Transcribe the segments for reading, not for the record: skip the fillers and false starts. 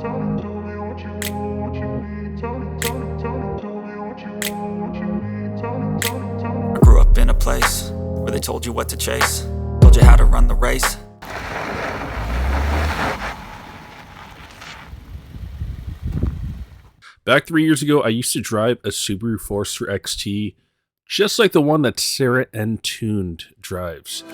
I grew up in a place where they told you what to chase, told you how to run the race. Back 3 years ago, I used to drive a Subaru Forester XT, just like the one that Sarah and Tuned drives.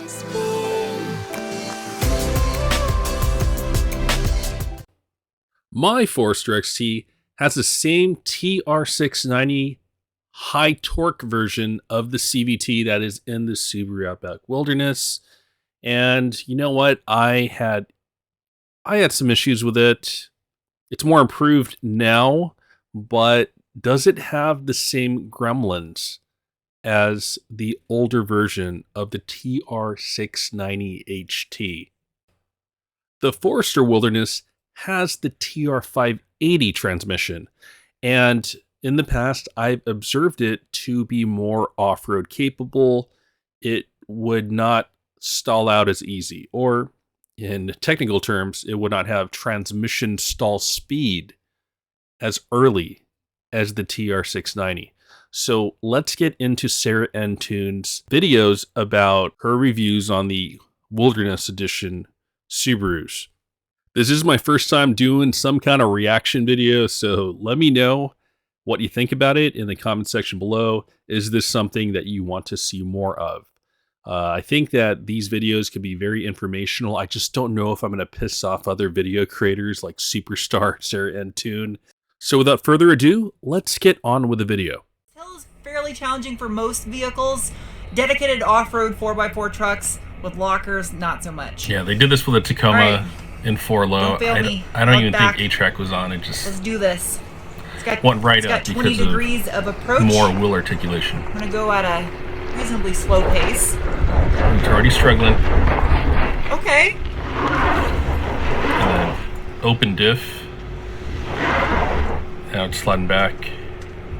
My Forester XT has the same TR690 high torque version of the CVT that is in the Subaru Outback Wilderness. And you know what? I had some issues with it. It's more improved now, but does it have the same gremlins as the older version of the TR690 HT? The Forester Wilderness has the TR580 transmission, and in the past I've observed it to be more off-road capable. It would not stall out as easy, or in technical terms, it would not have transmission stall speed as early as the TR690. So let's get into Sarah Entoon's videos about her reviews on the Wilderness Edition Subarus. This is my first time doing some kind of reaction video, so let me know what you think about it in the comment section below. Is this something that you want to see more of? I think that these videos can be very informational. I just don't know if I'm going to piss off other video creators like Superstar Sarah Entoon. So without further ado, let's get on with the video. This hill is fairly challenging for most vehicles. Dedicated off-road 4x4 trucks with lockers, not so much. Yeah, they did this with a Tacoma in 4 low. Don't fail me. I don't even think A-Track was on it. Just let's do this. Went right up because 20 degrees of approach. More wheel articulation. I'm gonna go at a reasonably slow pace. It's already struggling. Okay. And then open diff. Now it's sliding back.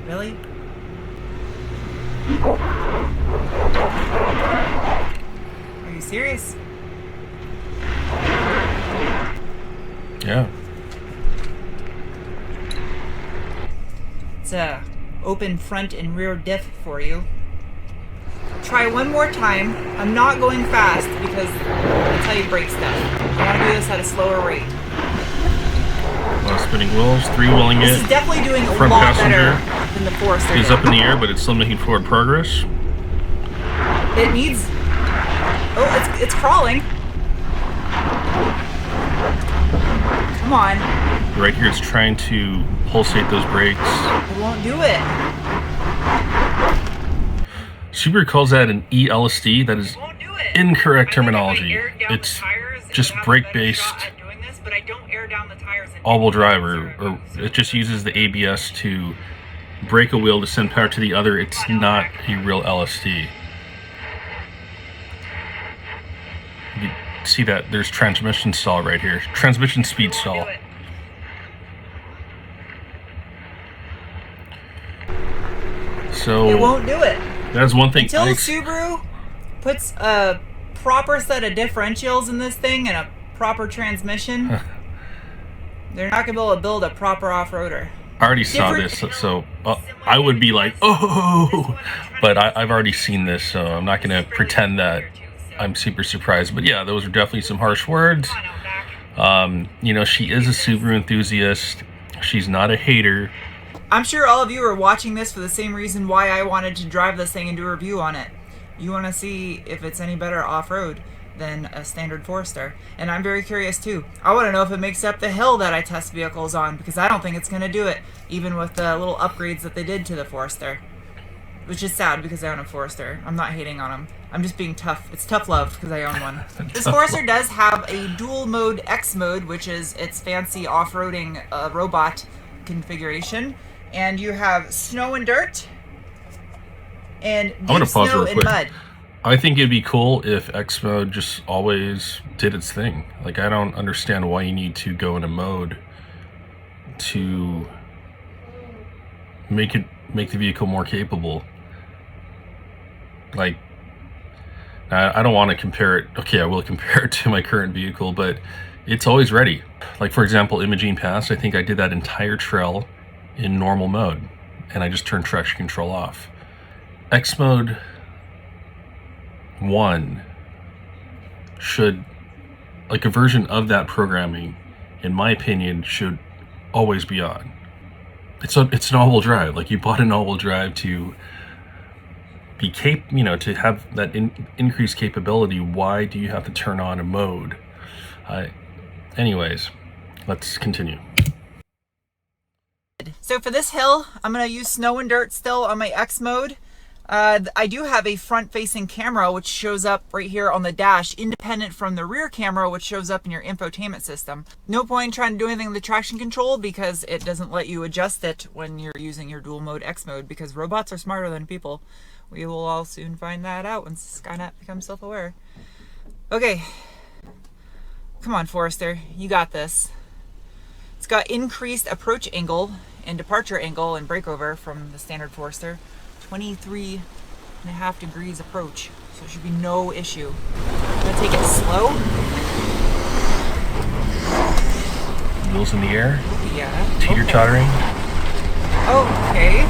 Really? Are you serious? Yeah. It's a open front and rear diff for you. Try one more time. I'm not going fast because that's how you break stuff. I want to do this at a slower rate. Spinning wheels, three-wheeling it. This is definitely doing a Front lot passenger better than the Forester. He's up in the air, but it's still making forward progress. It needs... Oh, it's crawling. Come on. Right here, it's trying to pulsate those brakes. It won't do it. Subaru calls that an ELSD. That is incorrect terminology. It's just brake-based all-wheel drive, or it just uses the ABS to brake a wheel to send power to the other. It's not a real LSD. You see that there's transmission stall right here. Transmission speed stall. So it won't do it. That's one thing. Until Subaru puts a proper set of differentials in this thing and a proper transmission, they're not going to be able to build a proper off-roader. I already saw this, so I would be like, oh, but I've already seen this, so I'm not going to pretend that I'm super surprised. But yeah, those are definitely some harsh words. You know, she is a Subaru enthusiast. She's not a hater. I'm sure all of you are watching this for the same reason why I wanted to drive this thing and do a review on it. You want to see if it's any better off-road than a standard Forester. And I'm very curious too. I want to know if it makes up the hill that I test vehicles on, because I don't think it's going to do it, even with the little upgrades that they did to the Forester. Which is sad because I own a Forester. I'm not hating on them. I'm just being tough. It's tough love because I own one. This Forester does have a dual mode X mode, which is its fancy off-roading robot configuration. And you have snow and dirt, and deep snow and mud. I think it'd be cool if X mode just always did its thing. Like, I don't understand why you need to go into mode to make the vehicle more capable. Like, I don't want to compare it. Okay, I will compare it to my current vehicle, but it's always ready. Like, for example, Imogene Pass, I think I did that entire trail in normal mode, and I just turned traction control off. X Mode 1 should, like a version of that programming, in my opinion, should always be on. It's an all-wheel drive. Like, you bought an all-wheel drive to be to have that increased capability. Why do you have to turn on a mode? Anyways, let's continue. So for this hill, I'm going to use snow and dirt still on my X mode. I do have a front-facing camera which shows up right here on the dash, independent from the rear camera which shows up in your infotainment system. No point trying to do anything with the traction control because it doesn't let you adjust it when you're using your dual mode X mode, because robots are smarter than people. We will all soon find that out when Skynet becomes self-aware. Okay. Come on, Forester. You got this. It's got increased approach angle and departure angle and breakover from the standard Forester. 23.5 degrees approach, so it should be no issue. I'm gonna take it slow. Wheels in the air. Yeah. Teeter-tottering. Okay.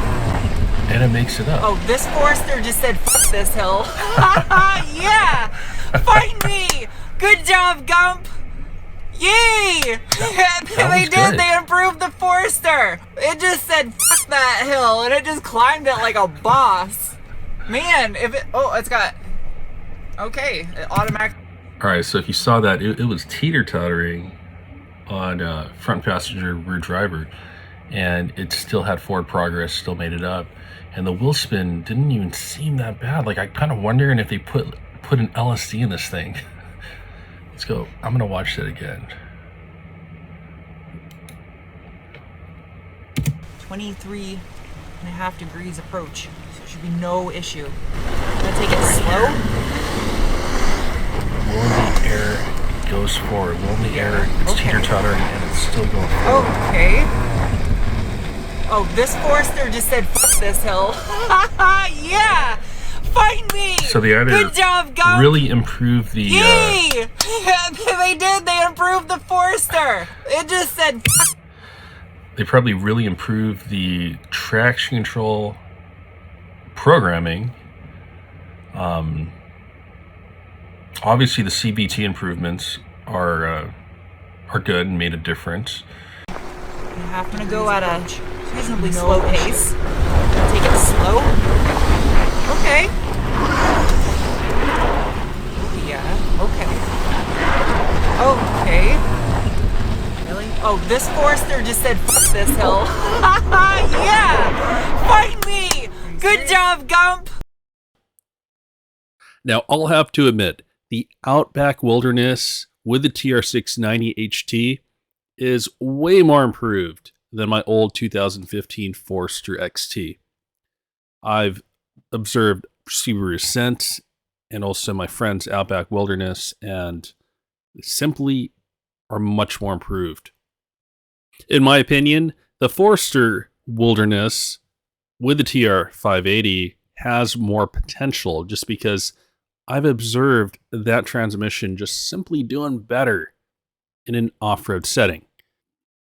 And it makes it up. Oh, this Forester just said, "Fuck this hill." Yeah! Find me! Good job, Gump! Yay! They did, good. they improved the Forester! It just said, "Fuck that hill," and it just climbed it like a boss. Man, it's got, okay, it automatic. Alright, so if you saw that, it was teeter-tottering on front passenger, rear driver, and it still had forward progress, still made it up. And the wheel spin didn't even seem that bad. Like, I'm kind of wondering if they put an LSD in this thing. Let's go. I'm going to watch that again. 23.5 degrees approach, so it should be no issue. I'm going to take it slow. Wheel in the air goes forward. Wheel in the air, it's teeter-tottering, and it's still going forward. Okay. Oh, this Forester just said, "Fuck this hill." Yeah! Find me! So they either Good job, Gump! really improved the... Yay! They did, they improved the Forester! It just said, "Fuck." They probably really improved the traction control programming. Obviously, the CBT improvements are good and made a difference. You have to go at a reasonably slow pace. Take it slow. Okay. Yeah, okay. Okay. Really? Oh, this Forester just said, "Fuck this hill." Yeah! Find me! Good job, Gump! Now, I'll have to admit, the Outback Wilderness with the TR690 HT is way more improved than my old 2015 Forester XT. I've observed Subaru Ascent and also my friend's Outback Wilderness, and simply are much more improved. In my opinion, the Forester Wilderness with the TR580 has more potential just because I've observed that transmission just simply doing better in an off-road setting.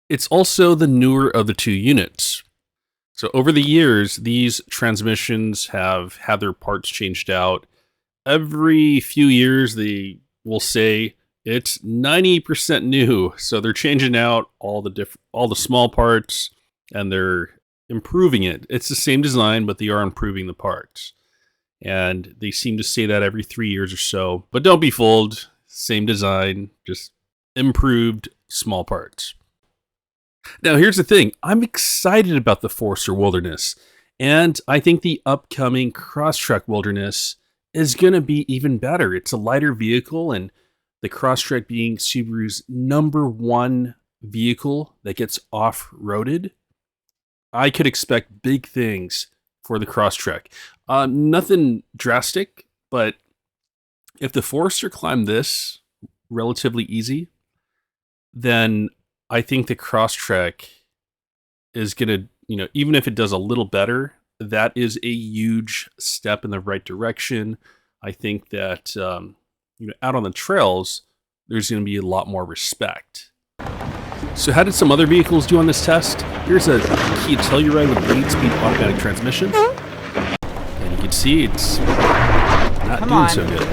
It's also the newer of the two units. So over the years, these transmissions have had their parts changed out. Every few years, they will say it's 90% new. So they're changing out all the small parts, and they're improving it. It's the same design, but they are improving the parts. And they seem to say that every 3 years or so. But don't be fooled. Same design, just improved small parts. Now, here's the thing. I'm excited about the Forester Wilderness, and I think the upcoming Crosstrek Wilderness is going to be even better. It's a lighter vehicle, and the Crosstrek being Subaru's #1 vehicle that gets off-roaded, I could expect big things for the Crosstrek. Nothing drastic, but if the Forester climbed this relatively easy, then I think the Crosstrek is going to, even if it does a little better, that is a huge step in the right direction. I think that, out on the trails, there's going to be a lot more respect. So how did some other vehicles do on this test? Here's a Kia Telluride with 8-speed automatic transmission. And you can see it's not doing so good.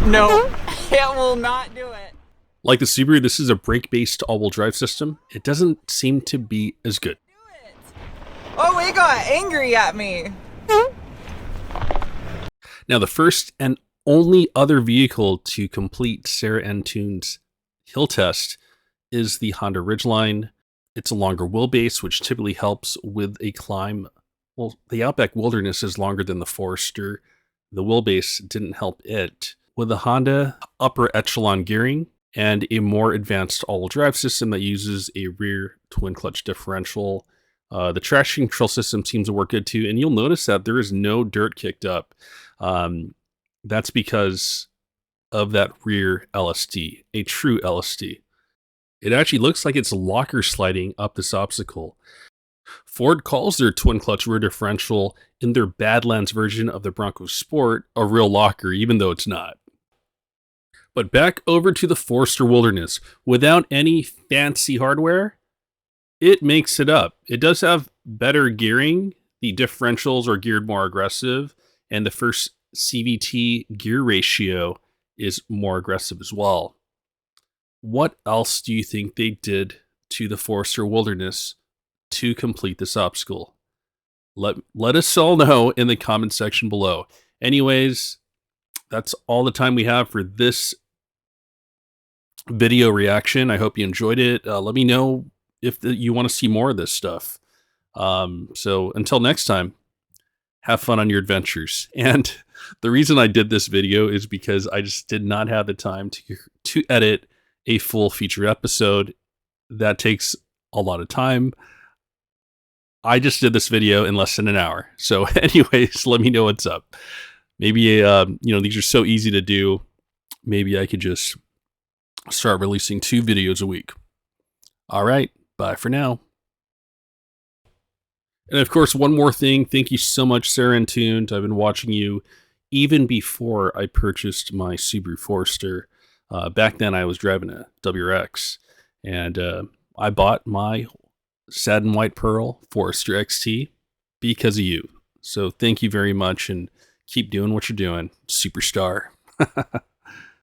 No, it will not do it. Like the Subaru, this is a brake-based all-wheel drive system. It doesn't seem to be as good. Oh, it got angry at me. Now, the first and only other vehicle to complete Sarah Antoon's hill test is the Honda Ridgeline. It's a longer wheelbase, which typically helps with a climb. Well, the Outback Wilderness is longer than the Forester. The wheelbase didn't help it. With the Honda upper echelon gearing and a more advanced all-wheel drive system that uses a rear twin-clutch differential, the traction control system seems to work good too. And you'll notice that there is no dirt kicked up. That's because of that rear LSD, a true LSD. It actually looks like it's locker sliding up this obstacle. Ford calls their twin-clutch rear differential in their Badlands version of the Bronco Sport a real locker, even though it's not. But back over to the Forester Wilderness. Without any fancy hardware, it makes it up. It does have better gearing. The differentials are geared more aggressive, and the first CVT gear ratio is more aggressive as well. What else do you think they did to the Forester Wilderness to complete this obstacle? Let us all know in the comment section below. Anyways, that's all the time we have for this video reaction. I hope you enjoyed it. Let me know if you want to see more of this stuff. So until next time, have fun on your adventures. And the reason I did this video is because I just did not have the time to edit a full feature episode. That takes a lot of time. I just did this video in less than an hour. So anyways, let me know what's up. Maybe, these are so easy to do. Maybe I could just start releasing 2 videos a week. All right. Bye for now. And of course, one more thing. Thank you so much, Sarah Antoon. I've been watching you even before I purchased my Subaru Forester. Back then, I was driving a WRX. And I bought my satin white pearl Forester XT because of you. So thank you very much, and keep doing what you're doing, superstar.